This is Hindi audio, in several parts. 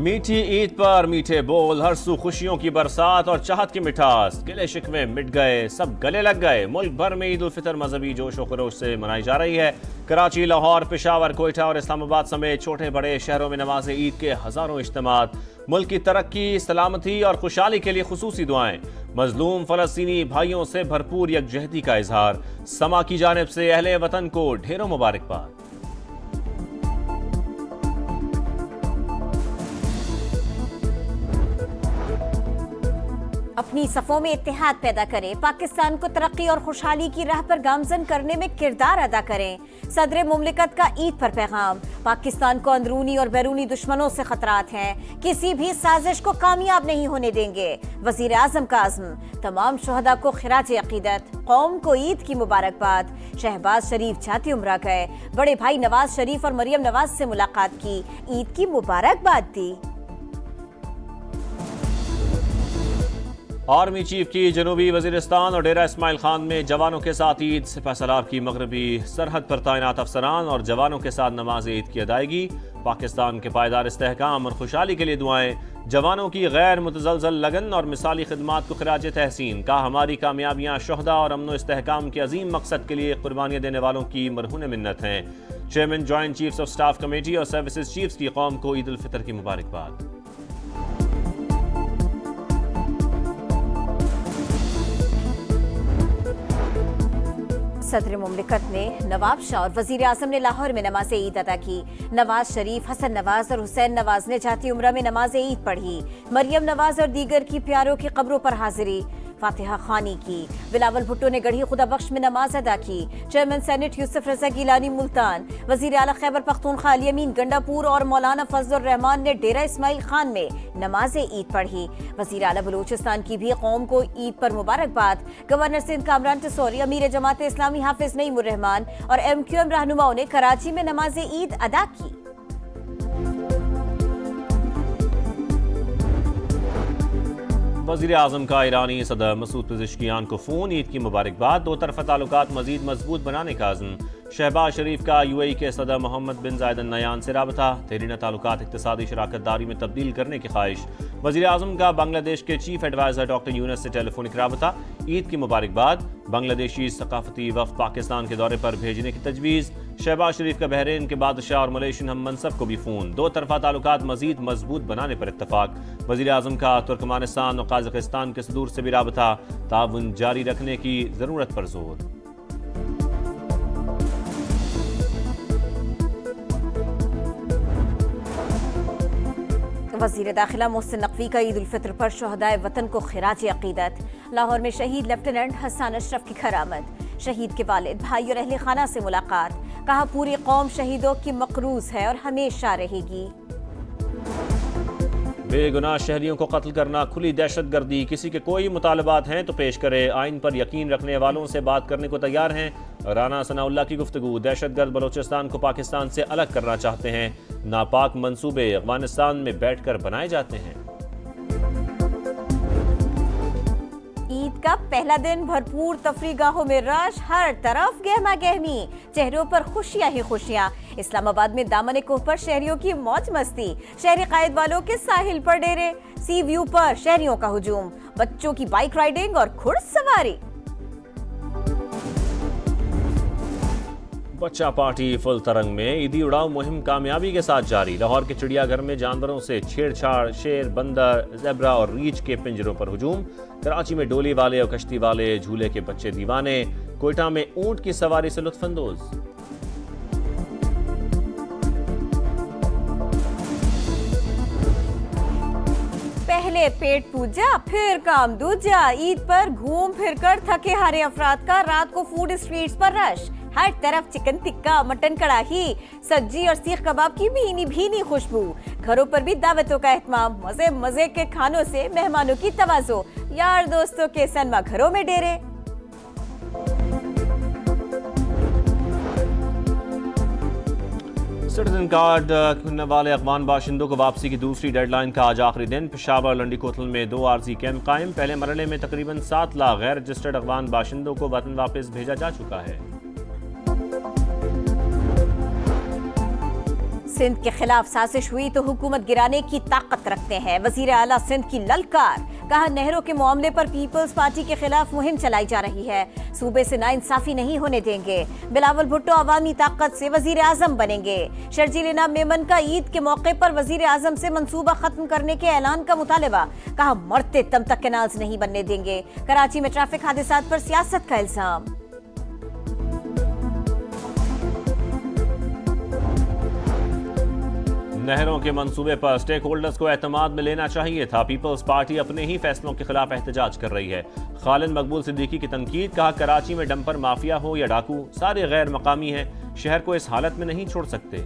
मीठी ईद पर मीठे बोल, हर सू खुशियों की बरसात और चाहत की मिठास। गिले शिकवे मिट गए, सब गले लग गए। मुल्क भर में ईद उल फितर मजहबी जोश व खरोश से मनाई जा रही है। कराची, लाहौर, पेशावर, कोयटा और इस्लामाबाद समेत छोटे बड़े शहरों में नमाज ईद के हजारों इज्तिमात। मुल्क की तरक्की, सलामती और खुशहाली के लिए खुसूसी दुआएं। मजलूम फलस्तीनी भाइयों से भरपूर यकजहती का इजहार। समा की जानिब से अहले वतन को ढेरों मुबारकबाद। अपनी सफ़ों में इत्तेहाद पैदा करें, पाकिस्तान को तरक्की और खुशहाली की राह पर गामजन करने में किरदार अदा करें। सदर मुमलिकत का ईद पर पैगाम। पाकिस्तान को अंदरूनी और बैरूनी दुश्मनों से खतरात हैं, किसी भी साजिश को कामयाब नहीं होने देंगे। वजीर आजम का अज़्म। तमाम शुहदा को खिराज अकीदत, कौम को ईद की मुबारकबाद। शहबाज शरीफ जाती उम्रा गए, बड़े भाई नवाज शरीफ और मरियम नवाज से मुलाकात की, ईद की मुबारकबाद दी। आर्मी चीफ की जनूबी वजीरिस्तान और डेरा इस्माइल खान में जवानों के साथ ईद। सिपहसालार की मगरबी सरहद पर तैनात अफसरान और जवानों के साथ नमाज ईद की अदायगी। पाकिस्तान के पायदार इस्तेहकाम और खुशहाली के लिए दुआएं। जवानों की गैर मुतज़लज़ल लगन और मिसाली खिदमात को खिराज तहसीन। कहा, हमारी कामयाबियाँ शुहदा और अमन इस्तेहकाम के अजीम मकसद के लिए कुर्बानियाँ देने वालों की मरहून मिन्नत हैं। Chairman joint chiefs of staff committee और सर्विसेज चीफ्स की कौम को ईद उल फितर की मुबारकबाद। सदर मुमलिकत ने नवाब शाह और वजीर आजम ने लाहौर में नमाज ईद अदा की। नवाज शरीफ, हसन नवाज और हुसैन नवाज ने जाती उम्रा में नमाज ईद पढ़ी। मरियम नवाज और दीगर की प्यारों की कब्रों पर हाजिरी, फातिहा खानी की। बिलावल भुट्टो ने गढ़ी खुदा बख्श में नमाज अदा की। चेयरमैन सेनेट यूसुफ रजा गिलानी मुल्तान, वजीर आला खैबर पख्तूनख्वा अली अमीन गंडापुर और मौलाना फजलुर रहमान ने डेरा इस्माइल खान में नमाज ईद पढ़ी। वजीर आला बलूचिस्तान की भी कौम को ईद पर मुबारकबाद। गवर्नर सिंध कामरान टिसोरी, अमीर जमात इस्लामी हाफिज नईम उर रहमान और MQM रहनुमाओं ने कराची में नमाज ईद अदा की। वज़ीर आज़म का ईरानी सदर मसूद पेज़ेश्कियान को फ़ोन, ईद की मुबारकबाद। दो तरफ़ा ताल्लुकात मज़ीद मजबूत बनाने का अज़्म। शहबाज शरीफ का UAE के सदर मोहम्मद बिन जायद अल नयान से राबता। तेरीना ताल्लुकात इक़्तिसादी शराकतदारी में तब्दील करने की ख्वाहिश। वज़ीर आज़म का बांग्लादेश के चीफ एडवाइज़र डॉक्टर यूनस से टेलीफोनिक राबता। ईद की मुबारकबाद। बांग्लादेशी सकाफती वफ़द पाकिस्तान के दौरे पर भेजने की तजवीज़। शहबाज शरीफ का बहरीन के बादशाह और मलेशियन हम मनसब को भी फ़ोन। दो तरफ़ा ताल्लुकात मज़ीद मजबूत बनाने पर इत्तफ़ाक। वज़ीर आज़म का तुर्कमानिस्तान और काज़ाकिस्तान के सदूर से भी राबता। ताउन जारी रखने की ज़रूरत पर जोर। वज़ीर दाखिला मोहसिन नकवी का ईद उल फितर पर शुहदाए वतन को खिराज अकीदत। लाहौर में शहीद लेफ्टिनेंट हसन अशरफ की खरामत। शहीद के वालिद, भाई और अहले खाना से मुलाकात। कहा, पूरी कौम शहीदों की मकरूज है और हमेशा रहेगी। बेगुनाह शहरियों को कत्ल करना खुली दहशत गर्दी। किसी के कोई मुतालबात हैं तो पेश करे। आइन पर यकीन रखने वालों से बात करने को तैयार हैं। राना सनाउल्लाह की गुफ्तगू। दहशतगर्द बलोचिस्तान को पाकिस्तान से अलग करना चाहते हैं। नापाक मंसूबे अफगानिस्तान में बैठकर बनाए जाते हैं। ईद का पहला दिन, भरपूर तफरीगाहों में रश, हर तरफ गहमा गहमी, चेहरों पर खुशियां ही खुशियां। इस्लामाबाद में दामन कोह पर शहरियों की मौज मस्ती। शहरी कायद वालों के साहिल पर डेरे। सी व्यू पर शहरियों का हुजूम। बच्चों की बाइक राइडिंग और घुड़सवारी। बच्चा पार्टी फुल तरंग में। ईदी उड़ाव मुहिम कामयाबी के साथ जारी। लाहौर के चिड़ियाघर में जानवरों से छेड़छाड़। शेर, बंदर, ज़ेब्रा और रीछ के पिंजरों पर हुजूम। कराची में डोली वाले और कश्ती वाले, झूले के बच्चे दीवाने। कोयटा में ऊंट की सवारी से लुत्फानंदोज। पहले पेट पूजा, फिर काम दूजा। ईद पर घूम फिर कर थके हारे अफराद का रात को फूड स्ट्रीट्स पर रश। हर तरफ चिकन टिक्का, मटन कड़ाही, सब्जी और सीख कबाब की भीनी भीनी खुशबू। घरों पर भी दावतों का एहतमाम। मजे मजे के खानों से मेहमानों की तवाज़ो। यार दोस्तों के सनमा घरों में डेरे। सिटीजन कार्ड खुलने वाले अफगान बाशिंदों को वापसी की दूसरी डेडलाइन का आज आखिरी दिन। पेशावर, लंडी कोतल में 2 आरजी कैंप कायम। पहले मरहले में तकरीबन 7 लाख गैर रजिस्टर्ड अफगान बाशिंदों को वतन वापस भेजा जा चुका है। सिंध के खिलाफ साजिश हुई तो हुकूमत गिराने की ताकत रखते हैं। वजीर आला सिंध की ललकार, कहा नहरों के मामले पर पीपल्स पार्टी के खिलाफ मुहिम चलाई जा रही है, सूबे से नाइंसाफी नहीं होने देंगे। बिलावल भुट्टो अवामी ताकत से वजीर आजम बनेंगे। शर्जील इनाम मेमन का ईद के मौके पर वजीर आजम से मंसूबा खत्म करने के ऐलान का मुतालबा, कहा मरते दम तक कैनाल्स नहीं बनने देंगे। कराची में ट्रैफिक हादसात पर सियासत का इल्जाम। नहरों के मंसूबे पर स्टेक होल्डर्स को एतमाद में लेना चाहिए था। पीपल्स पार्टी अपने ही फैसलों के खिलाफ एहतजाज कर रही है। खालिद मकबूल सिद्दीकी की तनकीद, कहा कराची में डंपर माफिया हो या डाकू, सारे गैर मकामी हैं, शहर को इस हालत में नहीं छोड़ सकते।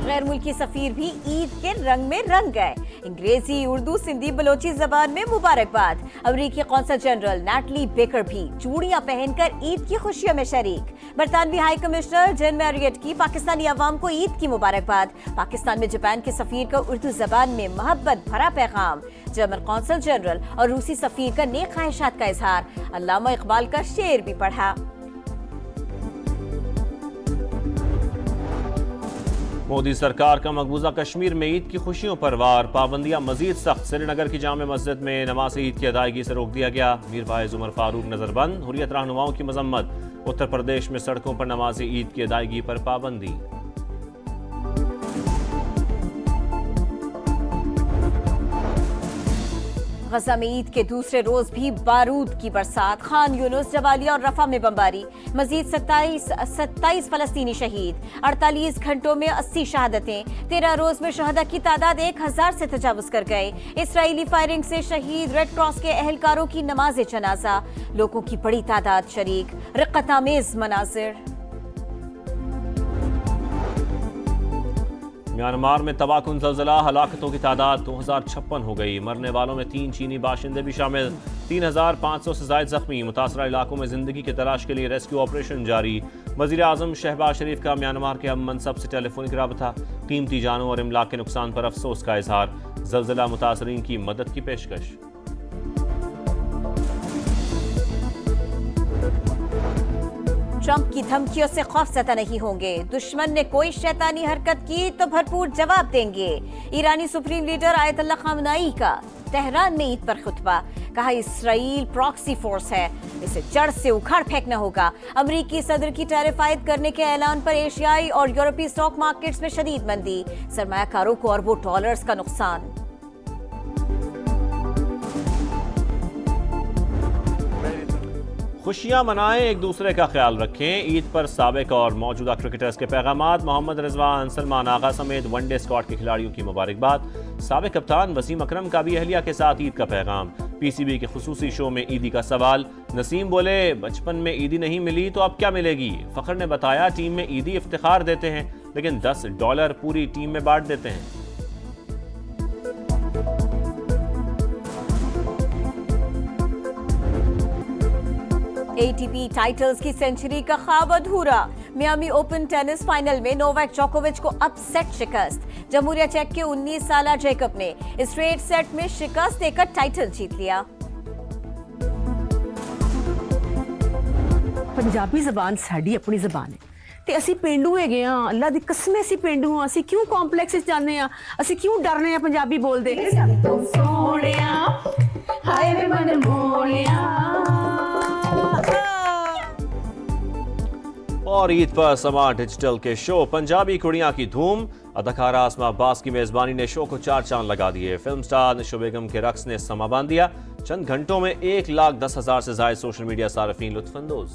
गैर मुल्की सफीर भी ईद के रंग में रंग गए। अंग्रेजी, उर्दू, सिंधी, बलोची जबान में मुबारकबाद। अमरीकी कौंसल जनरल नैटली बेकर भी चूड़ियां पहनकर ईद की खुशियों में शरीक। बरतानवी हाई कमिश्नर जेन मैरियट की पाकिस्तानी अवाम को ईद की मुबारकबाद। पाकिस्तान में जापान के सफीर का उर्दू जबान में मोहब्बत भरा पैगाम। जर्मन कौंसल जनरल और रूसी सफीर का नेक ख्वाहिशात का इजहार। अल्लामा इकबाल का शेर भी पढ़ा। मोदी सरकार का मकबूजा कश्मीर में ईद की खुशियों पर वार। पाबंदियां मजीद सख्त। श्रीनगर की जामे मस्जिद में नमाज ईद की अदायगी से रोक दिया गया। मीर फायज उमर फारूक नजरबंद। हुर्रियत रहनुमाओं की मजम्मत। उत्तर प्रदेश में सड़कों पर नमाज ईद की अदायगी पर पाबंदी। गजा में ईद के दूसरे रोज भी बारूद की बरसात। खान यूनुस, जवालिया और रफा में बमबारी। मजीद 27 फलस्तीनी शहीद। 48 घंटों में 80 शहादतें। 13 रोज में शहदा की तादाद 1000 से तजावुज कर गए। इसराइली फायरिंग से शहीद रेड क्रॉस के अहलकारों की नमाज जनाजा। लोगों की बड़ी तादाद शरीक। रिक्कत-आमेज मनाजिर। म्यांमार में तबाहकुन ज़लज़ला, हलाकतों की तादाद 2056 हो गई। मरने वालों में 3 चीनी बाशिंदे भी शामिल। 3500 से ज़ायद जख्मी। मुतासरा इलाकों में जिंदगी की तलाश के लिए रेस्क्यू ऑपरेशन जारी। वज़ीर आज़म शहबाज शरीफ का म्यांमार के हम मनसब से टेलीफोनिक राबता। कीमती जानों और इमलाक के नुकसान पर अफसोस का इजहार। ज़लज़ला मुतासरीन की मदद की पेशकश। ट्रंप की धमकियों से खौफज़दा नहीं होंगे। दुश्मन ने कोई शैतानी हरकत की तो भरपूर जवाब देंगे। ईरानी सुप्रीम लीडर आयतुल्ला खामनाई का तेहरान में ईद पर खुतबा, कहा इसराइल प्रॉक्सी फोर्स है, इसे जड़ से उखाड़ फेंकना होगा। अमरीकी सदर की टैरिफ आयद करने के ऐलान पर एशियाई और यूरोपीय स्टॉक मार्केट्स में शदीद मंदी। सरमायाकारों को अरबों डॉलर्स का नुकसान। खुशियां मनाएं, एक दूसरे का ख्याल रखें। ईद पर साबिक और मौजूदा क्रिकेटर्स के पैगामात। मोहम्मद रिजवान, सलमान आगा समेत वनडे स्क्वाड के खिलाड़ियों की मुबारकबाद। साबिक कप्तान वसीम अकरम का भी अहलिया के साथ ईद का पैगाम। पीसीबी के खुसूसी शो में ईदी का सवाल। नसीम बोले, बचपन में ईदी नहीं मिली तो अब क्या मिलेगी। फखर ने बताया, टीम में ईदी इफ्तिखार देते हैं लेकिन $10 पूरी टीम में बांट देते हैं। एटीपी टाइटल्स की सेंचुरी का ख्वाब अधूरा। मियामी ओपन टेनिस फाइनल में नोवाक जोकोविच को अपसेट शिकस्त। जमहूरिया चेक के 19 साला जैकब ने स्ट्रेट सेट में शिकस्त देकर टाइटल जीत लिया। पंजाबी जबान साडी अपनी जबान है ते असी पेंडू हैगे आ। अल्लाह दी कसम असी पेंडू आ। असी क्यों कॉम्पलैक्स च जाने आ? असी क्यों डरने आ पंजाबी बोलदे? सोहणिया हाय वे मन मोहणिया। और ईद पर समा डिजिटल के शो पंजाबी कुड़ियां की धूम। अदाकारा आसमा अब्बास की मेजबानी ने शो को 4 चांद लगा दिए। फिल्म स्टार निशो बेगम के रक्स ने समा बांध दिया। चंद घंटों में 1,10,000 से ज्यादा सोशल मीडिया सार्फिन लुत्फानंदोज।